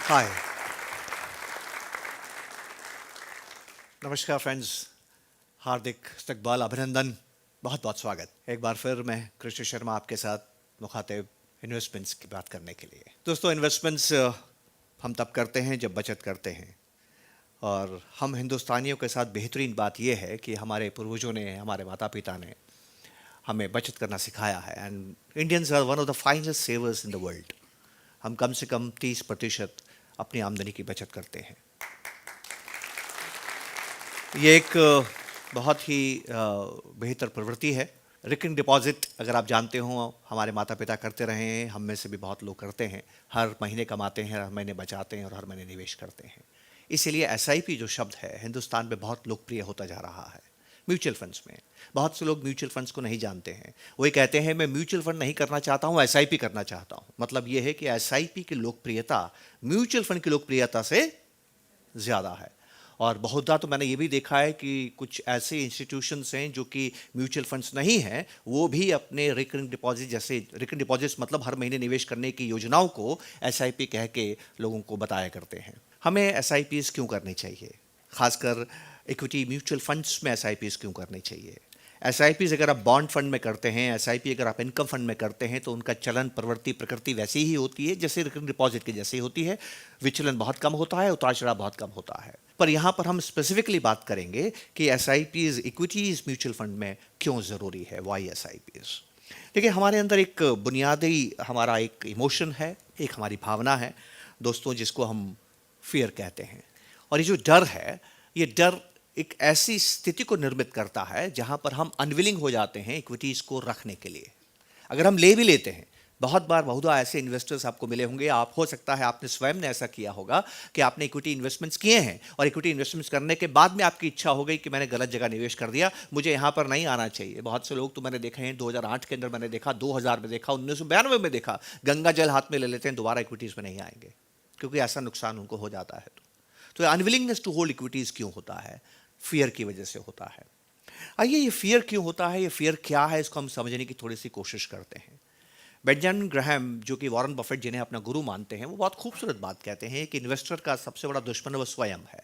हाय। नमस्कार फ्रेंड्स। हार्दिक इस्तकबाल, अभिनंदन, बहुत बहुत स्वागत। एक बार फिर मैं कृष्ण शर्मा आपके साथ मुखातिब इन्वेस्टमेंट्स की बात करने के लिए। दोस्तों, इन्वेस्टमेंट्स हम तब करते हैं जब बचत करते हैं। और हम हिंदुस्तानियों के साथ बेहतरीन बात यह है कि हमारे पूर्वजों ने, हमारे माता पिता ने हमें बचत करना सिखाया है। And Indians are one of the finest savers in the world. हम कम से कम 30% अपनी आमदनी की बचत करते हैं। ये एक बहुत ही बेहतर प्रवृत्ति है। रिकरिंग डिपॉजिट, अगर आप जानते हो, हमारे माता पिता करते रहे हैं, हम में से भी बहुत लोग करते हैं। हर महीने कमाते हैं, हर महीने बचाते हैं और हर महीने निवेश करते हैं। इसीलिए एसआईपी जो शब्द है हिंदुस्तान में बहुत लोकप्रिय होता जा रहा है। म्यूचुअल फंड्स में बहुत से लोग म्यूचुअल फंड्स को नहीं जानते हैं। वही कहते हैं मैं म्यूचुअल फंड नहीं करना चाहता हूँ, एसआईपी करना चाहता हूँ। मतलब ये है कि एसआईपी की लोकप्रियता म्यूचुअल फंड की लोकप्रियता से ज़्यादा है। और बहुधा तो मैंने ये भी देखा है कि कुछ ऐसे इंस्टीट्यूशंस हैं जो कि म्यूचुअल फंड्स नहीं हैं, वो भी अपने रिकरिंग डिपॉजिट, जैसे रिकरिंग डिपॉजिट्स मतलब हर महीने निवेश करने की योजनाओं को एसआईपी कह के लोगों को बताया करते हैं। हमें एसआईपीज़ क्यों करनी चाहिए? खासकर इक्विटी म्यूचुअल फंड्स में एसआईपीज़ क्यों करनी चाहिए? एसआईपीज़ अगर आप बॉन्ड फंड में करते हैं, एसआईपी अगर आप इनकम फंड में करते हैं, तो उनका चलन, प्रवृत्ति, प्रकृति वैसी ही होती है जैसे रिकरिंग डिपॉजिट की जैसी होती है। विचलन बहुत कम होता है, उतार चढ़ाव बहुत कम होता है। पर यहाँ पर हम स्पेसिफिकली बात करेंगे कि एसआईपीज़ इक्विटीज़ म्यूचुअल फंड में क्यों ज़रूरी है। Why SIPs? देखिए, हमारे अंदर एक बुनियादी हमारा एक इमोशन है, एक हमारी भावना है दोस्तों, जिसको हम फियर कहते हैं। और ये जो डर है, ये डर एक ऐसी स्थिति को निर्मित करता है जहां पर हम अनविलिंग हो जाते हैं इक्विटीज को रखने के लिए। अगर हम ले भी लेते हैं, बहुत बार बहुधा ऐसे इन्वेस्टर्स आपको मिले होंगे, आप हो सकता है आपने स्वयं ने ऐसा किया होगा कि आपने इक्विटी इन्वेस्टमेंट्स किए हैं और इक्विटी इन्वेस्टमेंट्स करने के बाद में आपकी इच्छा हो गई कि मैंने गलत जगह निवेश कर दिया, मुझे यहाँ पर नहीं आना चाहिए। बहुत से लोग तो मैंने देखे हैं, 2008 के अंदर मैंने देखा, 2000 में देखा, 1992 में देखा, गंगा जल हाथ में ले लेते हैं, दोबारा इक्विटीज़ में नहीं आएंगे क्योंकि ऐसा नुकसान उनको हो जाता है। तो अनविलिंगनेस टू होल्ड इक्विटीज़ क्यों होता है? फियर की वजह से होता है। आइए, ये फियर क्यों होता है, ये फियर क्या है, इसको हम समझने की थोड़ी सी कोशिश करते हैं। बेंजामिन ग्राहम, जो कि वॉरेन बफेट जिन्हें अपना गुरु मानते हैं, वो बहुत खूबसूरत बात कहते हैं कि इन्वेस्टर का सबसे बड़ा दुश्मन वो स्वयं है।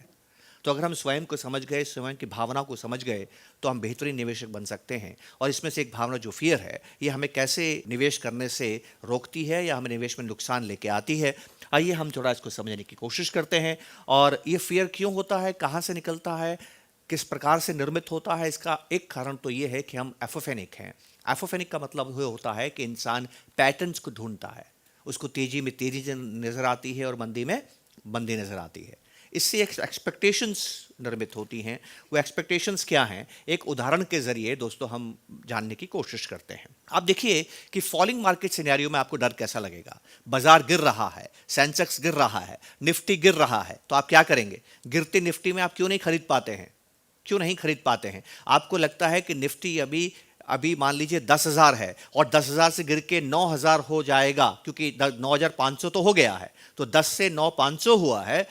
तो अगर हम स्वयं को समझ गए, स्वयं की भावना को समझ गए, तो हम बेहतरीन निवेशक बन सकते हैं। और इसमें से एक भावना जो फियर है, ये हमें कैसे निवेश करने से रोकती है या हमें निवेश में नुकसान लेके आती है। आइए हम थोड़ा इसको समझने की कोशिश करते हैं। और ये फियर क्यों होता है, कहाँ से निकलता है, किस प्रकार से निर्मित होता है? इसका एक कारण तो ये है कि हम एफोफेनिक हैं। एफोफेनिक का मतलब ये होता है कि इंसान पैटर्न्स को ढूंढता है। उसको तेजी में तेजी नजर आती है और मंदी में मंदी नजर आती है। इससे एक एक्सपेक्टेशंस निर्मित होती हैं। वो एक्सपेक्टेशंस क्या हैं, एक उदाहरण के जरिए दोस्तों हम जानने की कोशिश करते हैं। आप देखिए कि फॉलिंग मार्केट सिनेरियो में आपको डर कैसा लगेगा। बाजार गिर रहा है, सेंसेक्स गिर रहा है, निफ्टी गिर रहा है, तो आप क्या करेंगे? गिरते निफ्टी में आप क्यों नहीं खरीद पाते हैं? क्यों नहीं खरीद पाते हैं? आपको लगता है कि निफ्टी अभी अभी मान लीजिए 10,000 है और 10,000 से गिर के 9,000 हो जाएगा, क्योंकि 9,500 तो हो गया है, तो 10 से 9,500 हुआ है,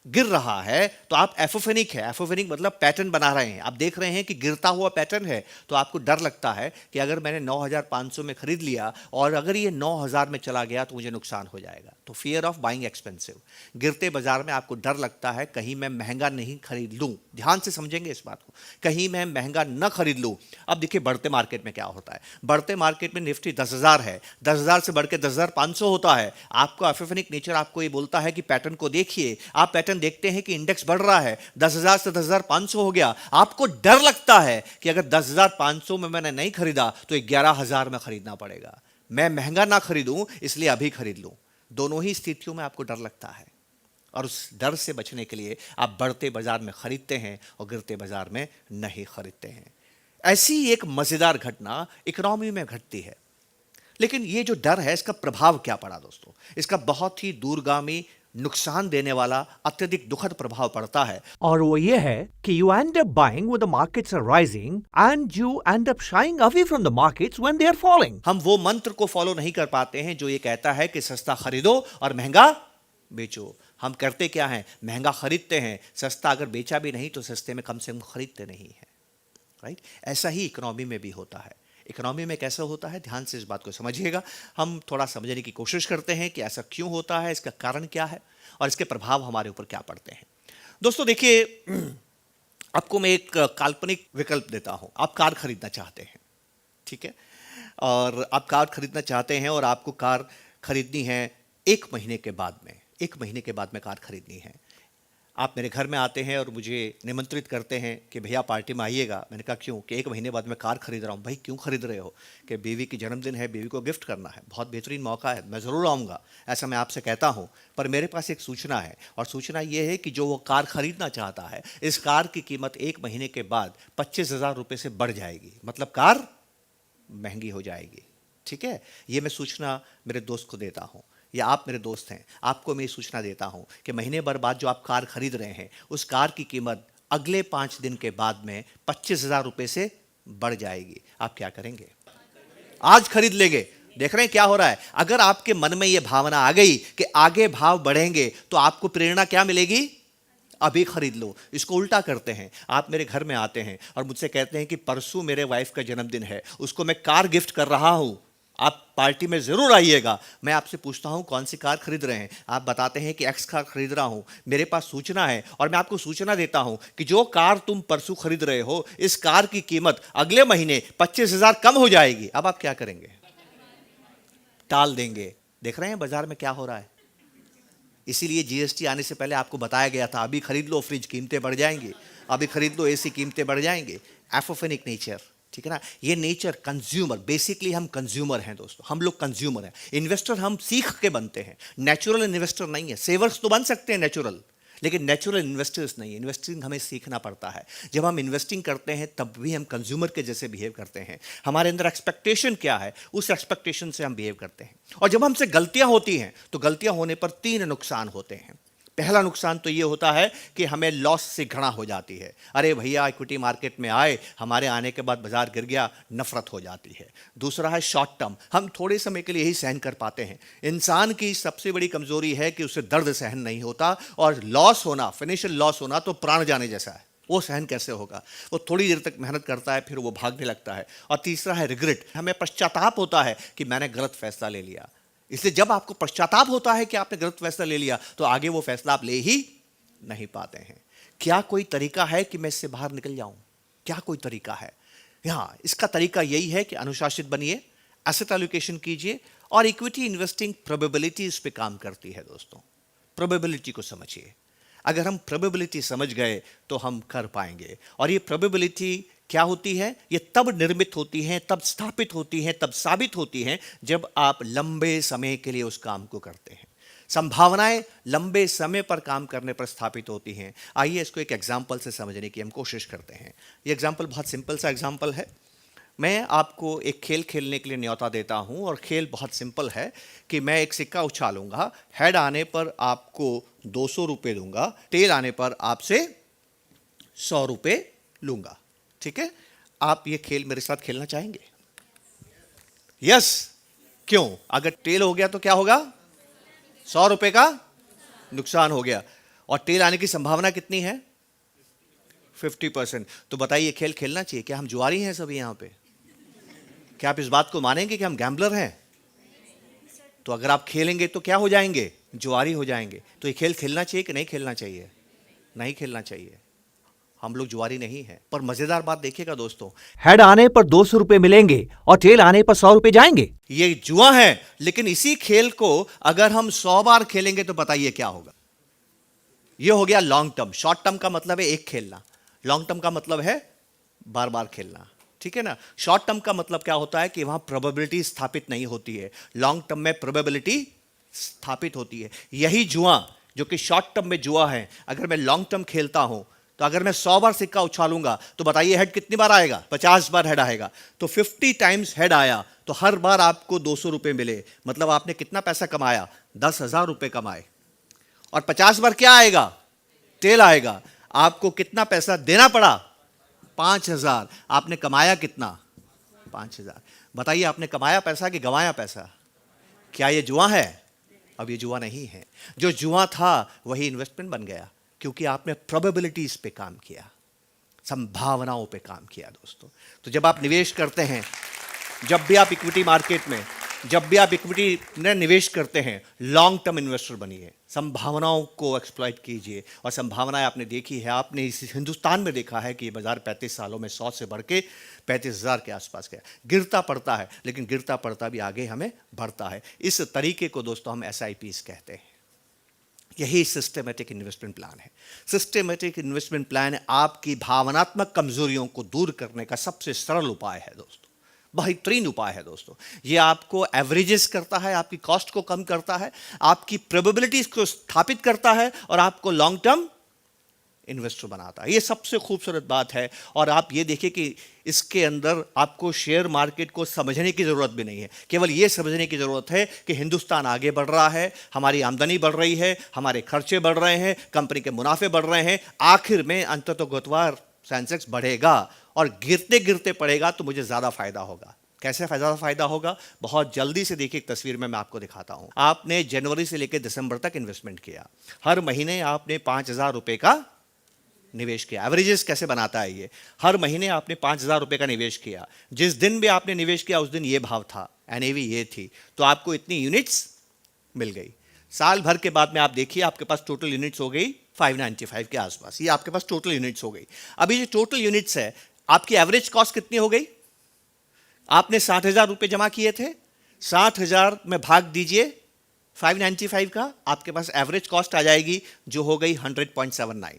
गिर रहा है, तो आप एफोफेनिक है। एफोफेनिक मतलब पैटर्न बना रहे हैं। आप देख रहे हैं कि गिरता हुआ पैटर्न है, तो आपको डर लगता है कि अगर मैंने 9,500 में खरीद लिया और अगर ये 9,000 में चला गया तो मुझे नुकसान हो जाएगा। तो फियर ऑफ बाइंग एक्सपेंसिव। गिरते बाजार में आपको डर लगता है कहीं मैं महंगा नहीं खरीद लूं। ध्यान से समझेंगे इस बात को, कहीं मैं महंगा न खरीद लूं। अब देखिए बढ़ते मार्केट में क्या होता है। बढ़ते मार्केट में निफ्टी 10,000 है, 10,000 से बढ़ के 10,500 होता है। आपको एफोफेनिक नेचर आपको ये बोलता है कि पैटर्न को देखिए। आप पैटर्न देखते हैं कि इंडेक्स बढ़ रहा है, 10,000 से 10,500 हो गया। आपको डर लगता है कि अगर 10,500 में मैंने नहीं खरीदा तो 11,000 में खरीदना पड़ेगा। मैं महंगा ना खरीदूं इसलिए अभी खरीद लूं। दोनों ही स्थितियों में आपको डर लगता है और उस डर से बचने के लिए आप बढ़ते बाजार में खरीदते हैं और गिरते बाजार में नहीं खरीदते हैं। ऐसी एक मजेदार घटना इकोनॉमी में घटती है। लेकिन ये जो डर है, इसका प्रभाव क्या पड़ा दोस्तों? इसका बहुत ही दूरगामी, नुकसान देने वाला, अत्यधिक दुखद प्रभाव पड़ता है। और वो ये है कि you end up buying when the markets are rising and you end up shying away from the markets when they are falling. हम वो मंत्र को फॉलो नहीं कर पाते हैं जो ये कहता है कि सस्ता खरीदो और महंगा बेचो। हम करते क्या हैं? महंगा खरीदते हैं, सस्ता अगर बेचा भी नहीं तो सस्ते में कम से कम खरीदते नहीं हैं। राइट? ऐसा ही इकोनॉमी में भी होता है। इकोनॉमी में कैसा होता है, ध्यान से इस बात को समझिएगा। हम थोड़ा समझने की कोशिश करते हैं कि ऐसा क्यों होता है, इसका कारण क्या है और इसके प्रभाव हमारे ऊपर क्या पड़ते हैं। दोस्तों देखिए, आपको मैं एक काल्पनिक विकल्प देता हूं। आप कार खरीदना चाहते हैं, ठीक है, और आप कार खरीदना चाहते हैं और आपको कार खरीदनी है 1 महीने के बाद में। 1 महीने के बाद में कार खरीदनी है। आप मेरे घर में आते हैं और मुझे निमंत्रित करते हैं कि भैया पार्टी में आइएगा। मैंने कहा क्यों? कि 1 महीने बाद मैं कार खरीद रहा हूँ। भाई क्यों खरीद रहे हो? कि बीवी की जन्मदिन है, बीवी को गिफ्ट करना है, बहुत बेहतरीन मौका है, मैं ज़रूर आऊँगा, ऐसा मैं आपसे कहता हूँ। पर मेरे पास एक सूचना है, और सूचना ये है कि जो वो कार खरीदना चाहता है, इस कार की कीमत 1 महीने के बाद 25,000 रुपये से बढ़ जाएगी। मतलब कार महंगी हो जाएगी, ठीक है। ये मैं सूचना मेरे दोस्त को देता हूँ, या आप मेरे दोस्त हैं, आपको मैं ये सूचना देता हूं कि महीने भर बाद जो आप कार खरीद रहे हैं, उस कार की कीमत अगले 5 दिन के बाद में 25,000 रुपये से बढ़ जाएगी। आप क्या करेंगे? आज खरीद लेंगे। देख रहे हैं क्या हो रहा है? अगर आपके मन में ये भावना आ गई कि आगे भाव बढ़ेंगे, तो आपको प्रेरणा क्या मिलेगी? अभी खरीद लो। इसको उल्टा करते हैं। आप मेरे घर में आते हैं और मुझसे कहते हैं कि परसों मेरे वाइफ का जन्मदिन है, उसको मैं कार गिफ्ट कर रहा हूं, आप पार्टी में जरूर आइएगा। मैं आपसे पूछता हूं कौन सी कार खरीद रहे हैं? आप बताते हैं कि एक्स कार खरीद रहा हूं। मेरे पास सूचना है और मैं आपको सूचना देता हूं कि जो कार तुम परसों खरीद रहे हो, इस कार की कीमत अगले महीने 25,000 कम हो जाएगी। अब आप क्या करेंगे? टाल देंगे। देख रहे हैं बाजार में क्या हो रहा है? इसीलिए जीएसटी आने से पहले आपको बताया गया था, अभी खरीद लो, फ्रिज कीमतें बढ़ जाएंगी, अभी खरीद लो, एसी कीमतें बढ़ जाएंगे। एफोफेनिक नेचर, ठीक है ना। ये नेचर कंज्यूमर, बेसिकली हम कंज्यूमर हैं दोस्तों, हम लोग कंज्यूमर हैं। इन्वेस्टर हम सीख के बनते हैं, नेचुरल इन्वेस्टर नहीं है। सेवर्स तो बन सकते हैं नेचुरल, लेकिन नेचुरल इन्वेस्टर्स नहीं है। इन्वेस्टिंग हमें सीखना पड़ता है। जब हम इन्वेस्टिंग करते हैं तब भी हम कंज्यूमर के जैसे बिहेव करते हैं। हमारे अंदर एक्सपेक्टेशन क्या है, उस एक्सपेक्टेशन से हम बिहेव करते हैं। और जब हमसे गलतियां होती हैं, तो गलतियां होने पर 3 नुकसान होते हैं। पहला नुकसान तो ये होता है कि हमें लॉस से घृणा हो जाती है। अरे भैया, इक्विटी मार्केट में आए, हमारे आने के बाद बाजार गिर गया, नफरत हो जाती है। दूसरा है शॉर्ट टर्म, हम थोड़े समय के लिए ही सहन कर पाते हैं। इंसान की सबसे बड़ी कमजोरी है कि उसे दर्द सहन नहीं होता, और लॉस होना, फाइनेंशियल लॉस होना तो प्राण जाने जैसा है। वो सहन कैसे होगा? वो थोड़ी देर तक मेहनत करता है, फिर वो भागने लगता है। और तीसरा है रिग्रेट, हमें पश्चाताप होता है कि मैंने गलत फैसला ले लिया। इसलिए जब आपको पश्चाताप होता है कि आपने गलत फैसला ले लिया, तो आगे वो फैसला आप ले ही नहीं पाते हैं। क्या कोई तरीका है कि मैं इससे बाहर निकल जाऊं? क्या कोई तरीका है? हाँ, इसका तरीका यही है कि अनुशासित बनिए, एसेट एलोकेशन कीजिए, और इक्विटी इन्वेस्टिंग प्रोबेबिलिटीज पे काम करती है दोस्तों। प्रोबेबिलिटी को समझिए। अगर हम प्रोबेबिलिटी समझ गए तो हम कर पाएंगे। और ये प्रोबेबिलिटी क्या होती है? ये तब निर्मित होती हैं, तब स्थापित होती हैं, तब साबित होती हैं जब आप लंबे समय के लिए उस काम को करते हैं। संभावनाएं लंबे समय पर काम करने पर स्थापित होती हैं। आइए इसको एक एग्जाम्पल से समझने की हम कोशिश करते हैं। ये एग्जाम्पल बहुत सिंपल सा एग्जाम्पल है। मैं आपको एक खेल खेलने के लिए न्योता देता हूं, और खेल बहुत सिंपल है कि मैं एक सिक्का उछालूंगा, हेड आने पर आपको 200 रुपये दूंगा, टेल आने पर आपसे 100 रुपये लूंगा, ठीक है। आप ये खेल मेरे साथ खेलना चाहेंगे? यस। क्यों? अगर टेल हो गया तो क्या होगा? 100 रुपये का नुकसान हो गया। और टेल आने की संभावना कितनी है? 50%। तो बताइए, खेल खेलना चाहिए? क्या हम जुआरी हैं सभी यहाँ पे? क्या आप इस बात को मानेंगे कि हम गैम्बलर हैं? तो अगर आप खेलेंगे तो क्या हो जाएंगे? जुआरी हो जाएंगे। तो ये खेल खेलना चाहिए कि नहीं खेलना चाहिए? नहीं खेलना चाहिए। हम लोग जुआरी नहीं हैं। पर मजेदार बात देखिएगा दोस्तों, हेड आने पर 200 रुपए मिलेंगे और टेल आने पर 100 रुपए जाएंगे। ये जुआ है, लेकिन इसी खेल को अगर हम 100 बार खेलेंगे तो बताइए क्या होगा? ये हो गया लॉन्ग टर्म। शॉर्ट टर्म का मतलब है एक खेलना, लॉन्ग टर्म का मतलब है बार बार खेलना, ठीक है ना। शॉर्ट टर्म का मतलब क्या होता है कि वहां प्रोबेबिलिटी स्थापित नहीं होती है, लॉन्ग टर्म में प्रोबेबिलिटी स्थापित होती है। यही जुआ जो कि शॉर्ट टर्म में जुआ है, अगर मैं लॉन्ग टर्म खेलता हूं तो अगर मैं 100 बार सिक्का उछालूंगा तो बताइए हेड कितनी बार आएगा? 50 बार हेड आएगा। तो 50 टाइम्स हेड आया तो हर बार आपको 200 रुपये मिले, मतलब आपने कितना पैसा कमाया? 10,000 रुपये कमाए। और 50 बार क्या आएगा? टेल आएगा। आपको कितना पैसा देना पड़ा? 5,000। आपने कमाया कितना? 5,000। बताइए, आपने कमाया पैसा कि गंवाया पैसा? क्या ये जुआ है? अब ये जुआ नहीं है। जो जुआ था वही इन्वेस्टमेंट बन गया, क्योंकि आपने प्रोबेबिलिटीज पे काम किया, संभावनाओं पे काम किया दोस्तों। तो जब आप निवेश करते हैं जब भी आप इक्विटी मार्केट में, जब भी आप इक्विटी में निवेश करते हैं, लॉन्ग टर्म इन्वेस्टर बनिए, संभावनाओं को एक्सप्लॉइट कीजिए। और संभावनाएं आपने देखी है, आपने इस हिंदुस्तान में देखा है कि ये बाजार 35 सालों में 100 से बढ़ के 35,000 के आसपास गया। गिरता पड़ता है, लेकिन गिरता पड़ता भी आगे हमें बढ़ता है। इस तरीके को दोस्तों हम SIPs कहते हैं। यही सिस्टमेटिक इन्वेस्टमेंट प्लान है। सिस्टमेटिक इन्वेस्टमेंट प्लान आपकी भावनात्मक कमजोरियों को दूर करने का सबसे सरल उपाय है दोस्तों, बेहतरीन उपाय है दोस्तों। ये आपको एवरेजेस करता है, आपकी कॉस्ट को कम करता है, आपकी प्रोबेबिलिटीज को स्थापित करता है और आपको लॉन्ग टर्म इन्वेस्टर बनाता है। ये सबसे खूबसूरत बात है। और आप ये देखिए कि इसके अंदर आपको शेयर मार्केट को समझने की ज़रूरत भी नहीं है, केवल ये समझने की ज़रूरत है कि हिंदुस्तान आगे बढ़ रहा है, हमारी आमदनी बढ़ रही है, हमारे खर्चे बढ़ रहे हैं, कंपनी के मुनाफे बढ़ रहे हैं। आखिर में अंततोगत्वार सेंसेक्स बढ़ेगा और गिरते गिरते पड़ेगा तो मुझे ज़्यादा फायदा होगा। कैसे फ़ायदा होगा? बहुत जल्दी से देखिए, एक तस्वीर में मैं आपको दिखाता हूँ। आपने जनवरी से लेकर दिसंबर तक इन्वेस्टमेंट किया, हर महीने आपने 5,000 रुपये का निवेश किया। एवरेजेस कैसे बनाता है ये? हर महीने आपने 5,000 रुपये का निवेश किया, जिस दिन भी आपने निवेश किया उस दिन ये भाव था, NAV ये थी, तो आपको इतनी यूनिट्स मिल गई। साल भर के बाद में आप देखिए आपके पास टोटल यूनिट्स हो गई 595 के आसपास। ये आपके पास टोटल यूनिट्स हो गई। अभी जो टोटल यूनिट्स है, आपकी एवरेज कॉस्ट कितनी हो गई? आपने 60,000 रुपये जमा किए थे, 60,000 में भाग दीजिए 595 का, आपके पास एवरेज कॉस्ट आ जाएगी जो हो गई 100.79।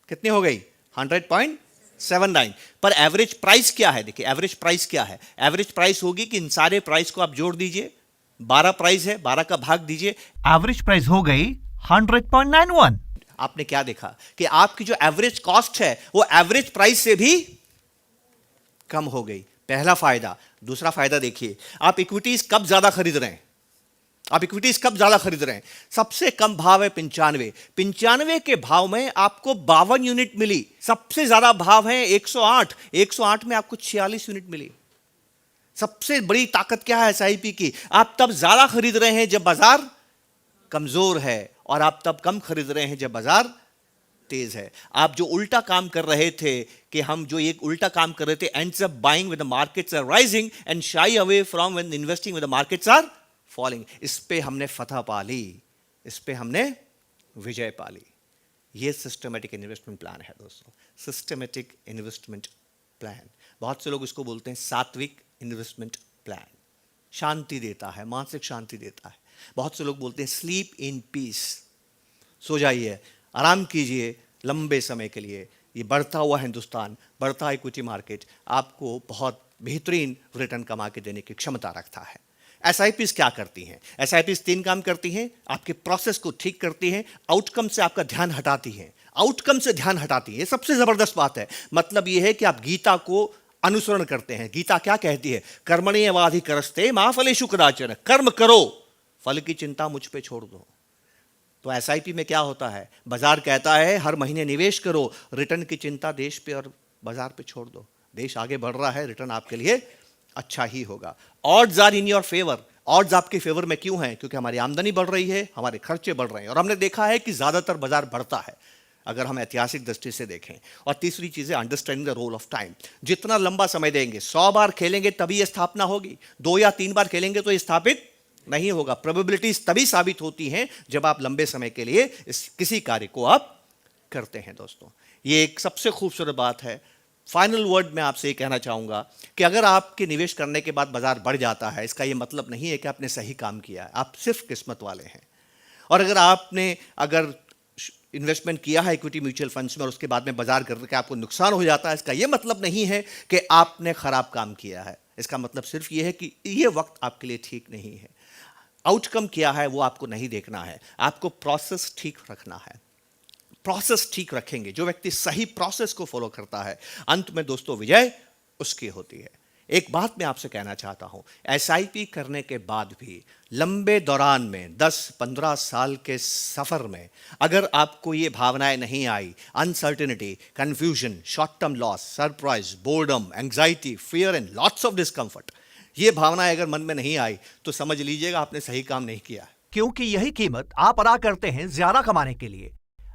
कितनी हो गई? 100.79। पर एवरेज प्राइस क्या है? देखिए एवरेज प्राइस क्या है? एवरेज प्राइस होगी कि इन सारे प्राइस को आप जोड़ दीजिए, 12 प्राइस है, 12 का भाग दीजिए, एवरेज प्राइस हो गई 100.91। आपने क्या देखा कि आपकी जो एवरेज कॉस्ट है वो एवरेज प्राइस से भी कम हो गई। पहला फायदा। दूसरा फायदा देखिए, आप इक्विटीज कब ज्यादा खरीद रहे हैं? आप इक्विटीज कब ज्यादा खरीद रहे हैं? सबसे कम भाव है 95 के भाव में आपको 52 यूनिट मिली। सबसे ज्यादा भाव है 108 में आपको 46 यूनिट मिली। सबसे बड़ी ताकत क्या है SIP की? आप तब ज्यादा खरीद रहे हैं जब बाजार कमजोर है, और आप तब कम खरीद रहे हैं जब बाजार तेज है। आप जो उल्टा काम कर रहे थे, कि हम जो एक उल्टा काम कर रहे थे, ends up buying when the markets are rising and shy away from when investing when the markets are falling, इस पे हमने फतह पा ली, इस पे हमने विजय पा ली। ये सिस्टमेटिक इन्वेस्टमेंट प्लान है दोस्तों, सिस्टमेटिक इन्वेस्टमेंट प्लान। बहुत से लोग इसको बोलते हैं सात्विक इन्वेस्टमेंट प्लान। शांति देता है, मानसिक शांति देता है। बहुत से लोग बोलते हैं स्लीप इन पीस, सो जाइए, आराम कीजिए लंबे समय के लिए। ये बढ़ता हुआ हिंदुस्तान, बढ़ता इक्विटी मार्केट आपको बहुत बेहतरीन रिटर्न कमा के देने की क्षमता रखता है। SIPs क्या करती हैं? SIPs 3 काम करती हैं। आपके प्रोसेस को ठीक करती हैं, आउटकम से आपका ध्यान हटाती हैं, आउटकम से ध्यान हटाती है। ये सबसे जबरदस्त बात है। मतलब ये है कि आप गीता को अनुसरण करते हैं। गीता क्या कहती है? कर्मण्येवाधिकारस्ते मा फलेषु कदाचन, कर्म करो, फल की चिंता मुझ पे छोड़ दो। तो SIP में क्या होता है? बाजार कहता है हर महीने निवेश करो, रिटर्न की चिंता देश पे और बाजार पे छोड़ दो। देश आगे बढ़ रहा है, रिटर्न आपके लिए अच्छा ही होगा। Odds are in your favour. Odds आपके फेवर में क्यों हैं? क्योंकि हमारी आमदनी बढ़ रही है, हमारे खर्चे बढ़ रहे हैं, और हमने देखा है कि ज्यादातर बाजार बढ़ता है अगर हम ऐतिहासिक दृष्टि से देखें। और तीसरी चीज है understanding the role of time. जितना लंबा समय देंगे, 100 बार खेलेंगे तभी यह स्थापना होगी, 2 या 3 बार खेलेंगे तो यह स्थापित नहीं होगा। प्रोबेबिलिटीज तभी साबित होती हैं जब आप लंबे समय के लिए किसी कार्य को आप करते हैं दोस्तों। ये एक सबसे खूबसूरत बात है। फाइनल वर्ड में आपसे ये कहना चाहूंगा कि अगर आपके निवेश करने के बाद बाजार बढ़ जाता है, इसका ये मतलब नहीं है कि आपने सही काम किया है, आप सिर्फ किस्मत वाले हैं। और अगर इन्वेस्टमेंट किया है इक्विटी म्यूचुअल फंड्स में और उसके बाद में बाजार करके आपको नुकसान हो जाता है, इसका यह मतलब नहीं है कि आपने खराब काम किया है। इसका मतलब सिर्फ यह है कि यह वक्त आपके लिए ठीक नहीं है। आउटकम क्या है वो आपको नहीं देखना है, आपको प्रोसेस ठीक रखना है। प्रोसेस ठीक रखेंगे, जो व्यक्ति सही प्रोसेस को फॉलो करता है, अंत में दोस्तों विजय उसकी होती है। एक बात मैं आपसे कहना चाहता हूं, SIP करने के बाद भी लंबे दौरान में 10-15 साल के सफर में अगर आपको ये भावनाएं नहीं आई, uncertainty, confusion, short term loss, surprise, boredom, anxiety, fear and lots of discomfort, ये भावनाएं अगर मन में नहीं आई तो समझ लीजिएगा आपने सही काम नहीं किया। क्योंकि यही कीमत आप अदा करते हैं ज्यादा कमाने के लिए।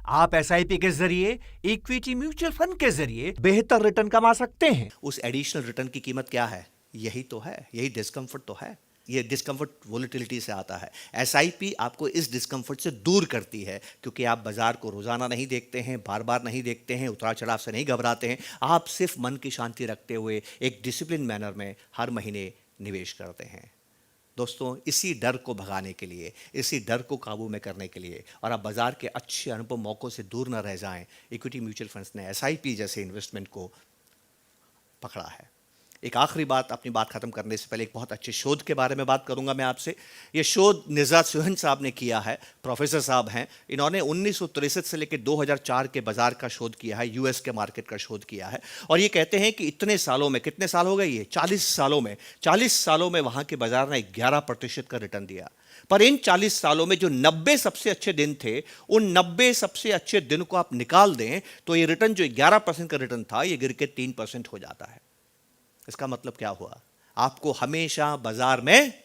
आप SIP के जरिए, इक्विटी म्यूचुअल फंड के जरिए बेहतर रिटर्न कमा सकते हैं। उस एडिशनल रिटर्न की कीमत क्या है? यही तो है, यही डिस्कम्फर्ट तो है। ये डिस्कम्फर्ट वोलेटिलिटी से आता है। एसआईपी आपको इस डिस्कम्फर्ट से दूर करती है, क्योंकि आप बाजार को रोजाना नहीं देखते हैं, बार बार नहीं देखते हैं, उतार चढ़ाव से नहीं घबराते हैं। आप सिर्फ मन की शांति रखते हुए एक डिसिप्लिन मैनर में हर महीने निवेश करते हैं। दोस्तों, इसी डर को भगाने के लिए, इसी डर को काबू में करने के लिए, और आप बाजार के अच्छे अनुपम मौक़ों से दूर न रह जाएं, इक्विटी म्यूचुअल फंड्स ने एसआईपी जैसे इन्वेस्टमेंट को पकड़ा है। एक आखिरी बात, अपनी बात खत्म करने से पहले एक बहुत अच्छे शोध के बारे में बात करूंगा मैं आपसे। ये शोध निजात सुहन साहब ने किया है, प्रोफेसर साहब हैं। इन्होंने 1963 से लेकर 2004 के बाजार का शोध किया है, यूएस के मार्केट का शोध किया है, और ये कहते हैं कि इतने सालों में, कितने साल हो गए ये, 40 सालों में, 40 सालों में वहां के बाजार ने 11% का रिटर्न दिया। पर इन 40 सालों में जो 90 सबसे अच्छे दिन थे, उन 90 सबसे अच्छे दिन को आप निकाल दें तो ये रिटर्न जो 11% का रिटर्न था, ये गिर के 3% हो जाता है। इसका मतलब क्या हुआ? आपको हमेशा बाजार में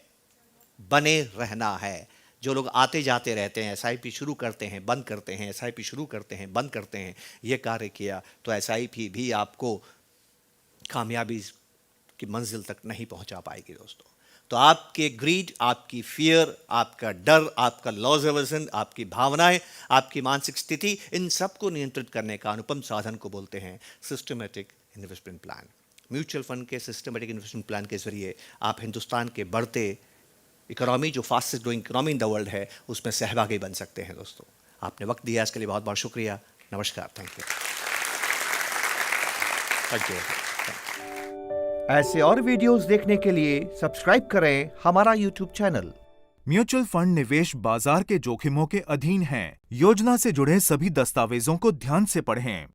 बने रहना है। जो लोग आते जाते रहते हैं, एसआईपी शुरू करते हैं, बंद करते हैं, एसआईपी शुरू करते हैं, बंद करते हैं, ये कार्य किया तो एसआईपी भी आपको कामयाबी की मंजिल तक नहीं पहुंचा पाएगी दोस्तों। तो आपके ग्रीड, आपकी फियर, आपका डर, आपका लॉस एवर्जन, आपकी भावनाएं, आपकी मानसिक स्थिति, इन सबको नियंत्रित करने का अनुपम साधन को बोलते हैं systematic investment plan. Mutual fund के सिस्टमेटिक इन्वेस्टमेंट प्लान के जरिए आप हिंदुस्तान के बढ़ते इकोनॉमी, जो fastest growing economy in the world है, उसमें सहभागी बन सकते हैं दोस्तों। आपने वक्त दिया, इसके लिए बहुत बहुत शुक्रिया। नमस्कार। Thank you. Thank you. ऐसे और वीडियोस देखने के लिए सब्सक्राइब करें हमारा यूट्यूब चैनल। म्यूचुअल फंड निवेश बाजार के जोखिमों के अधीन हैं। योजना से जुड़े सभी दस्तावेजों को ध्यान से पढ़ें।